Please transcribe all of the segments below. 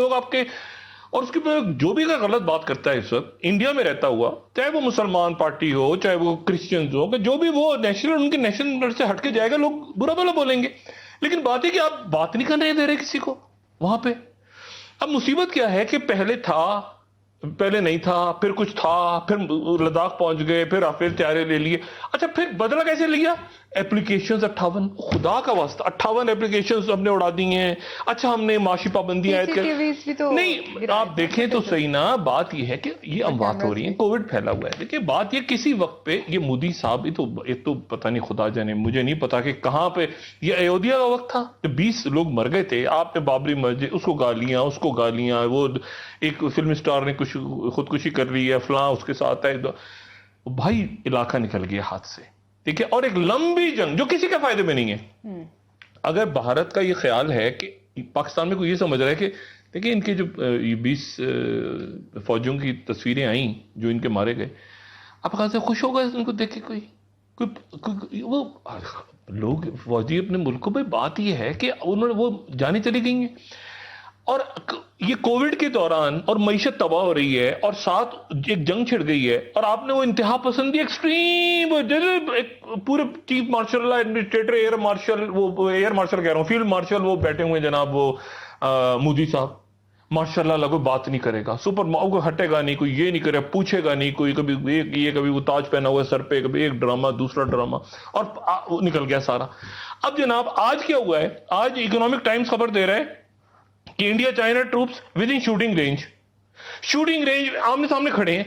لوگ آپ کے، اور اس کی جو بھی غلط بات کرتا ہے اس وقت انڈیا میں رہتا ہوا، چاہے وہ مسلمان پارٹی ہو چاہے وہ کرسچنز ہو، کہ جو بھی وہ نیشنل ان کے نیشنل سے ہٹ کے جائے گا لوگ برا بھلا بولیں گے. لیکن بات ہے کہ آپ بات نہیں کرنے دے رہے کسی کو وہاں پہ. اب مصیبت کیا ہے کہ پہلے نہیں تھا، پھر کچھ تھا، پھر لداخ پہنچ گئے، پھر رافیل طیارے لے لیے. اچھا پھر بدلا کیسے لیا؟ ایپلیکیشنز 58، خدا کا واسطہ 58 ایپلیکیشنز ہم نے اڑا دی ہیں. اچھا ہم نے معاشی پابندیاں عائد کر، نہیں آپ دیکھیں تو صحیح نا. بات یہ ہے کہ یہ اموات ہو رہی ہیں، کووڈ پھیلا ہوا ہے. دیکھیں بات یہ کسی وقت پہ یہ مودی صاحب یہ تو پتہ نہیں، خدا جانے، مجھے نہیں پتا کہ کہاں پہ یہ ایودھیا کا وقت تھا جب 20 لوگ مر گئے تھے. آپ نے بابری مسجد، اس کو گالیاں، وہ ایک فلم سٹار نے خودکشی کر لی ہے، فلاں اس کے ساتھ ہے. بھائی علاقہ نکل گیا ہاتھ سے، ٹھیک ہے. اور ایک لمبی جنگ جو کسی کے فائدے میں نہیں ہے. اگر بھارت کا یہ خیال ہے کہ پاکستان میں کوئی یہ سمجھ رہا ہے کہ دیکھیں ان کے جو 20 فوجیوں کی تصویریں آئیں جو ان کے مارے گئے، آپ کہاں سے خوش ہوگا ان کو دیکھ کے؟ کوئی وہ لوگ فوجی اپنے ملکوں پہ. بات یہ ہے کہ انہوں نے وہ جانے چلی گئی ہیں، اور یہ کووڈ کے دوران اور معیشت تباہ ہو رہی ہے، اور ساتھ ایک جنگ چھڑ گئی ہے، اور آپ نے وہ انتہا پسندی ایکسٹریم پورے chief marshal administrator air marshal کہہ رہا ہوں، فیلڈ مارشل وہ بیٹھے ہوئے جناب وہ مودی صاحب، ماشاء اللہ کوئی بات نہیں کرے گا، کوئی ہٹے گا نہیں، کوئی یہ نہیں کرے، پوچھے گا نہیں کوئی، کبھی وہ تاج پہنا ہوا ہے سر پہ، کبھی ایک ڈرامہ دوسرا ڈرامہ، اور نکل گیا سارا. اب جناب آج کیا ہوا ہے؟ آج اکنامک ٹائمز خبر دے رہا ہے کہ India China troops with in shooting range آمنے سامنے کھڑے ہیں.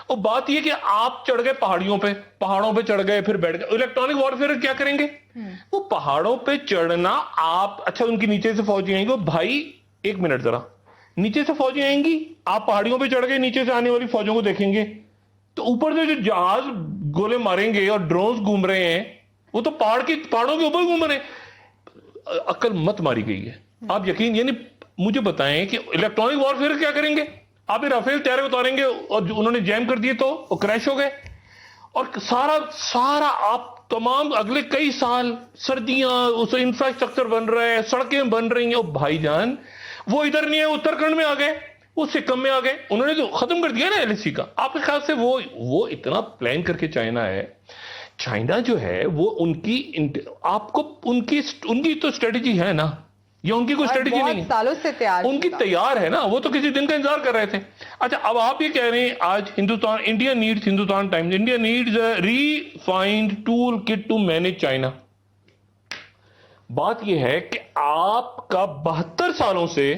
اور بات یہ کہ آپ چڑھ گئے پہاڑوں پہ چڑھ گئے، پھر بیٹھ گئے. الیکٹرانک وارفیئر کیا کریں گے؟ وہ پہاڑوں پہ چڑھنا، آپ اچھا ان کی نیچے سے فوجی آئیں گے. بھائی ایک منٹ ذرا، نیچے سے فوجی آئیں گی، آپ پہاڑیوں پہ چڑھ گئے، نیچے سے آنے والی فوجوں کو دیکھیں گے تو اوپر سے جو جہاز گولے ماریں گے اور ڈرونز گھوم رہے ہیں، وہ تو پہاڑوں کے اوپر گھوم رہے ہیں. عقل مت ماری گئی ہے. آپ یقین، یعنی مجھے بتائیں کہ الیکٹرانک وارفیئر کیا کریں گے؟ آپ رافیل طیارے اتاریں گے اور انہوں نے جیم کر دیے تو وہ کریش ہو گئے، اور سارا آپ تمام اگلے کئی سال سردیاں، اس انفراسٹرکچر بن رہا ہے، سڑکیں بن رہی ہیں. اور بھائی جان وہ ادھر نہیں ہے، اتراکھنڈ میں آ گئے، وہ سکم میں آ گئے، انہوں نے تو ختم کر دیا نا LAC کا. آپ کے خیال سے وہ اتنا پلان کر کے چائنا جو ہے وہ ان کی تو اسٹریٹجی ہے نا، یا ان کی کوئی اسٹریٹجی نہیں ہے؟ سالوں سے ان کی تیار ہے نا، وہ تو کسی دن کا انتظار کر رہے تھے. اچھا اب آپ یہ کہہ رہے ہیں آج India needs a refined tool kit to manage China. بات یہ ہے کہ آپ کا 72 سالوں سے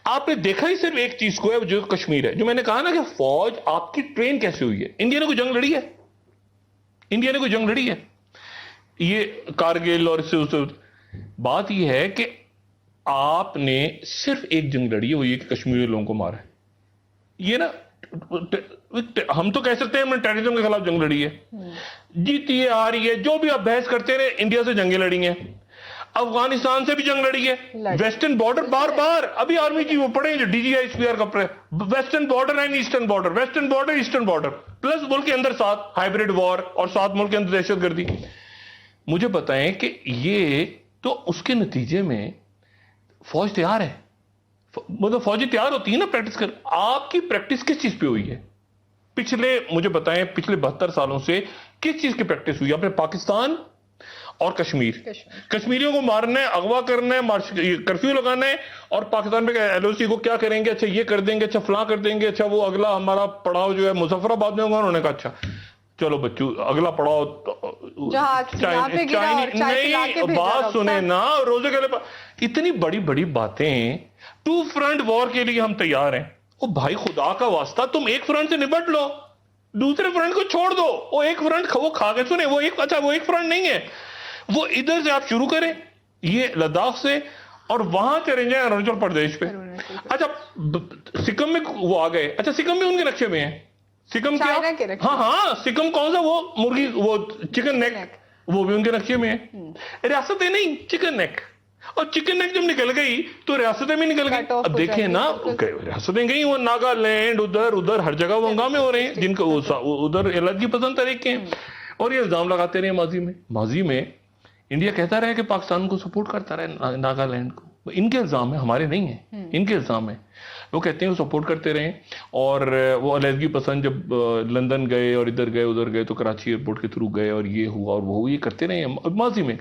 آپ نے دیکھا ہی صرف ایک چیز کو ہے، جو کشمیر ہے. جو میں نے کہا نا کہ فوج آپ کی ٹرین کیسے ہوئی ہے؟ انڈیا نے کوئی جنگ لڑی ہے؟ یہ کارگل اور بات یہ ہے کہ آپ نے صرف ایک جنگ لڑی ہے، وہ یہ کہ کشمیری لوگوں کو مارا ہے. یہ نا ہم تو کہہ سکتے ہیں ہم نے ٹیررزم کے خلاف جنگ لڑی ہے، جیتی ہے آ رہی ہے، جو بھی آپ بحث کرتے رہے. انڈیا سے جنگیں لڑی ہیں، افغانستان سے بھی جنگ لڑی ہے، ویسٹرن بارڈر بار ابھی آرمی کی وہ پڑھیں جو DGI-SPR کا western border and eastern border plus ملک کے اندر ساتھ ہائبریڈ وار، اور ساتھ ملک کے اندر دہشت گردی. مجھے بتائیں کہ یہ تو اس کے نتیجے میں فوج تیار ہے، مطلب فوجی تیار ہوتی ہے نا پریکٹس کر. آپ کی پریکٹس کس چیز پہ ہوئی ہے؟ مجھے بتائیں پچھلے 72 سالوں سے کس چیز کی پریکٹس ہوئی ہے؟ اپنے پاکستان اور کشمیریوں کو مارنا ہے، اغوا کرنا ہے، کرفیو لگانا ہے، اور پاکستان میں LOC کو کیا کریں گے؟ اچھا یہ کر دیں گے، اچھا فلاں کر دیں گے، اچھا وہ اگلا ہمارا پڑاؤ جو ہے مظفر آباد میں ہوگا. انہوں نے کہا اچھا چلو بچوں اگلا پڑاؤ نہیں، بات سنیں نا، روزے کے لیے اتنی بڑی باتیں. 2 فرنٹ وار کے لیے ہم تیار ہیں. او بھائی خدا کا واسطہ تم ایک فرنٹ سے نبٹ لو، دوسرے فرنٹ کو چھوڑ دو. وہ ایک فرنٹ وہ کھا کے سنیں، وہ ایک فرنٹ نہیں ہے، وہ ادھر سے آپ شروع کریں، یہ لداخ سے، اور وہاں چلیں جائیں اروناچل پردیش پہ. اچھا سکم میں وہ آ گئے، اچھا سکم میں ان کے نقشے میں ہیں. سکم کیا؟ ہاں سکم کون سا؟ وہ مرغی، وہ چکن نیک، وہ بھی ان کے نقشے میں ہے. ریاستیں نہیں، چکن نیک. اور چکن نیک جب نکل گئی تو ریاستیں بھی نکل گئی. اب دیکھیں نا ریاستیں گئی، وہ ناگالینڈ ادھر ہر جگہ وہ ہنگامے ہو رہے ہیں جن کو ادھر علیحدگی پسند طریقے ہیں. اور یہ الزام لگاتے رہے ماضی میں انڈیا کہتا رہے کہ پاکستان کو سپورٹ کرتا رہے ناگالینڈ کو. ان کے الزام ہیں، ہمارے نہیں ہیں، ان کے الزام ہیں. وہ کہتے ہیں وہ سپورٹ کرتے رہے، اور وہ علیحدگی پسند جب لندن گئے اور ادھر گئے ادھر گئے تو کراچی ایئرپورٹ کے تھرو گئے اور یہ ہوا اور وہ ہوا، یہ کرتے رہے ہیں ماضی میں،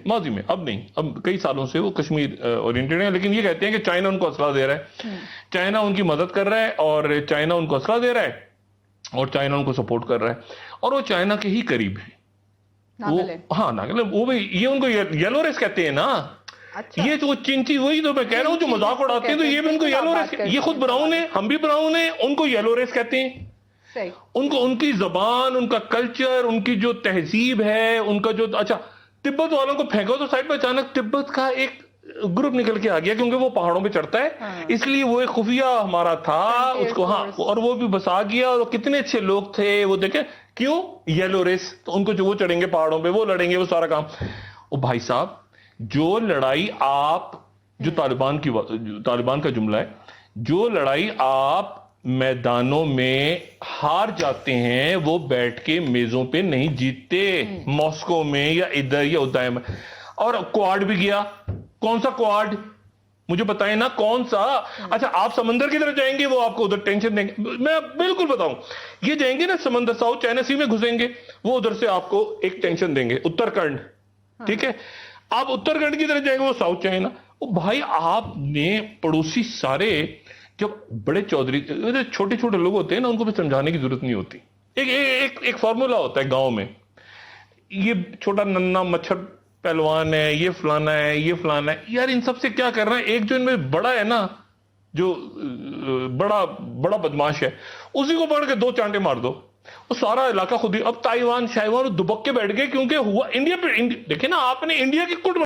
اب نہیں، اب کئی سالوں سے وہ کشمیر اورینٹڈ ہیں. لیکن یہ کہتے ہیں کہ چائنا ان کو اسلحہ دے رہا ہے، چائنا ان کی مدد کر رہا ہے، اور چائنا ان کو اسلحہ دے رہا ہے، اور چائنا ان کو سپورٹ کر رہا ہے، اور وہ چائنا کے ہی قریب ہیں. وہ ہاں ناگالینڈ، وہ بھی یہ ان کو یلو ریس کہتے ہیں نا. یہ تو چنچی، وہی تو میں کہہ رہا ہوں جو مذاق اڑاتے ہیں، تو یہ بھی ان کو یلو ریس، یہ خود براؤن ہے، ہم بھی براؤن ہیں، ان کو یلو ریس کہتے ہیں. ان کو ان کی زبان، ان کا کلچر، ان کی جو تہذیب ہے، ان کا جو، اچھا تبت والوں کو پھینکو تو سائڈ پہ اچانک تبت کا ایک گروپ نکل کے آ گیا، کیونکہ وہ پہاڑوں پہ چڑھتا ہے، اس لیے وہ ایک خفیہ ہمارا تھا اس کو، ہاں، اور وہ بھی بسا گیا، اور کتنے اچھے لوگ تھے وہ، دیکھیں کیوں یلو ریس، تو ان کو جو وہ چڑھیں گے پہاڑوں پہ، وہ لڑیں گے، وہ سارا کام. او بھائی صاحب، جو لڑائی آپ، جو طالبان کا جملہ ہے، جو لڑائی آپ میدانوں میں ہار جاتے ہیں وہ بیٹھ کے میزوں پہ نہیں جیتتے، ماسکو میں یا ادھر یا ادھر میں. اور کوارڈ بھی گیا، کون سا کوارڈ مجھے بتائیں نا، کون سا؟ اچھا آپ سمندر کی طرف جائیں گے، وہ آپ کو ادھر ٹینشن دیں گے، میں بالکل بتاؤں، یہ جائیں گے نا سمندر، ساؤتھ چائنا سی میں گھسیں گے، وہ ادھر سے آپ کو ایک ٹینشن دیں گے، اتراکھنڈ، ٹھیک ہے، آپ اتراکھنڈ کی طرف جائیں گے، وہ ساؤتھ چائنا. بھائی آپ نے پڑوسی سارے، جب بڑے چودھری چھوٹے چھوٹے لوگ ہوتے ہیں نا، ان کو بھی سمجھانے کی ضرورت نہیں ہوتی. ایک فارمولا ہوتا ہے گاؤں میں، یہ چھوٹا ننا مچھر پہلوان ہے، یہ فلانا ہے، یہ فلانا ہے، یار ان سب سے کیا کرنا ہے؟ ایک جو ان میں بڑا ہے نا، جو بڑا بدماش ہے، اسی کو پکڑ کے 2 چانٹے مار دو، وہ سارا علاقہ خود ہی. اب تائیوان شائیوان دبک کے بیٹھ گئے، کیونکہ ہوا انڈیا پہ. دیکھیں نا، آپ نے انڈیا کی کٹ